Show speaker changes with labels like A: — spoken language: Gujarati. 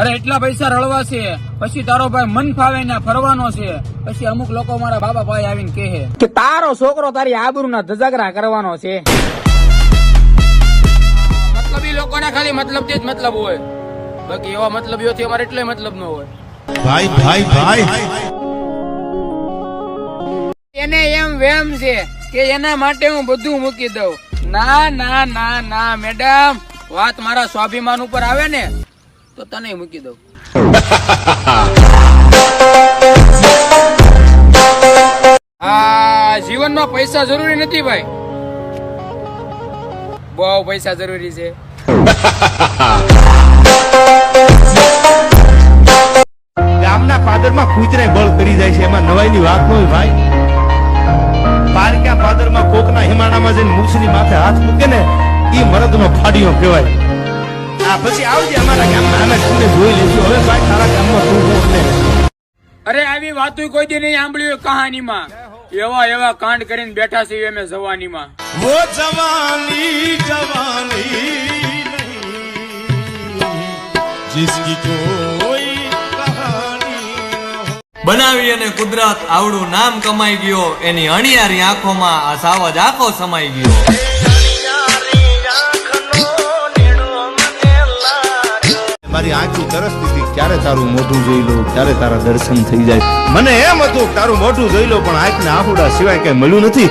A: અરે એટલા પૈસા રળવા છે, પછી તારો ભાઈ મન ફાવે ને ફરવાનો છે, પછી અમુક લોકો મારા બાબા ભાઈ આવીને કહે કે તારો છોકરો તારી આબરૂના ધજાગરા કરવાનો છે. મતલબી લોકોના ખાલી મતલબ થી જ મતલબ હોય, બાકી એવા મતલબીઓથી અમારે એટલે મતલબ ન હોય.
B: ભાઈ ભાઈ ભાઈ
A: એને એમ વેમ છે કે એના માટે હું બધું મૂકી દઉં. ના ના ના ના મેડમ, વાત મારા સ્વાભિમાન ઉપર આવે ને તો તને મૂકી દઉં. આ જીવનમાં પૈસા જરૂરી નથી ભાઈ, બહુ પૈસા જરૂરી છે.
B: ગામના પાદરમાં કૂતરાય બળ કરી જાય છે, એમાં નવાઈની વાત ન હોય ભાઈ. પારક્યા પાદરમાં કોકના હિમાણામાં જઈને મૂછની માથે હાથ મૂકે ને એ મરદનો ફાડીઓ કહેવાય. આ પછી આવજે અમારા ગામમાં, અમે તમને જોઈ લઈશું. હવે ભાઈ તારા ગામમાં શું છે?
A: અરે આવી વાતો કોઈ દી નહીં સાંભળ્યું કહાનીમાં. એવા એવા કાંડ કરીને બેઠા છે અમે જવાનીમાં.
B: વો જવાની જવાની જિસકી કોઈ
C: બનાવી અને કુદરત આવડું નામ કમાઈ ગયો, એની અણિયારી આંખોમાં આ સાવજ આંખો સમાઈ ગયો.
B: મારી આંખી તરસતી હતી ક્યારે તારું મોઢું જોઈ લો, ક્યારે તારા દર્શન થઈ જાય. મને એમ હતું તારું મોઢું જોઈ લો, પણ આંખના આહુડા સિવાય કઈ મળ્યું નથી.